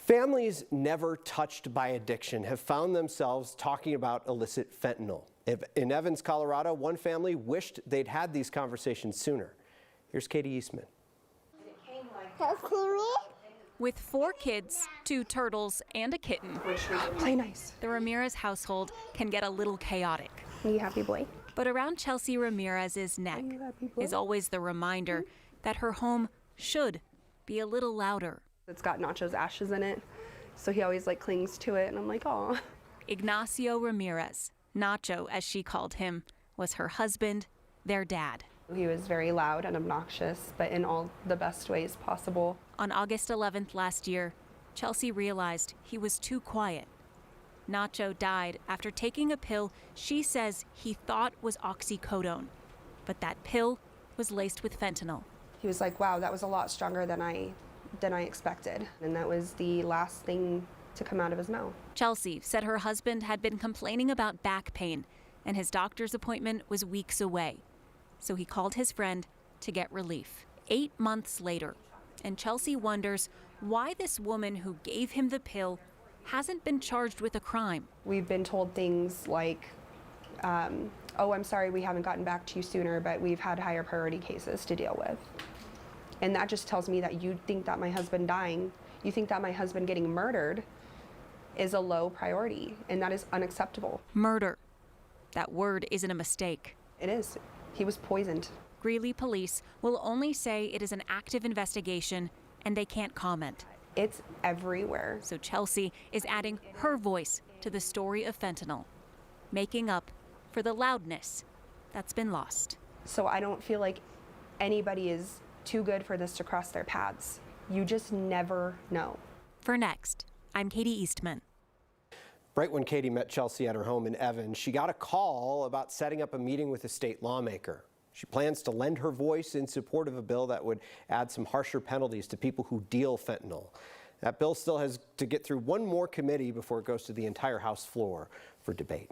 Families never touched by addiction have found themselves talking about illicit fentanyl. In Evans, Colorado, one family wished they'd had these conversations sooner. Here's Katie Eastman. With 4 kids, 2 turtles, and a kitten, Play nice. the Ramirez household can get a little chaotic. You happy boy? But around Chelsea Ramirez's neck is always the reminder that her home should be a little louder. It's got Nacho's ashes in it, so he always clings to it, and I'm like, oh. Ignacio Ramirez, Nacho as she called him, was her husband, their dad. He was very loud and obnoxious, but in all the best ways possible. On August 11th last year, Chelsea realized he was too quiet. Nacho died after taking a pill she says he thought was oxycodone, but that pill was laced with fentanyl. He was like, wow, that was a lot stronger than I expected. And that was the last thing to come out of his mouth. Chelsea said her husband had been complaining about back pain, and his doctor's appointment was weeks away. So he called his friend to get relief. 8 months later, and Chelsea wonders why this woman who gave him the pill hasn't been charged with a crime. We've been told things like, oh, I'm sorry we haven't gotten back to you sooner, but we've had higher priority cases to deal with. And that just tells me that you think that my husband dying, you think that my husband getting murdered is a low priority, and that is unacceptable. Murder. That word isn't a mistake. It is. He was poisoned. Greeley police will only say it is an active investigation and they can't comment. It's everywhere. So Chelsea is adding her voice to the story of fentanyl, making up for the loudness that's been lost. So I don't feel like anybody is too good for this to cross their paths. You just never know. For Next, I'm Katie Eastman. Right when Katie met Chelsea at her home in Evans, she got a call about setting up a meeting with a state lawmaker. She plans to lend her voice in support of a bill that would add some harsher penalties to people who deal fentanyl. That bill still has to get through one more committee before it goes to the entire House floor for debate.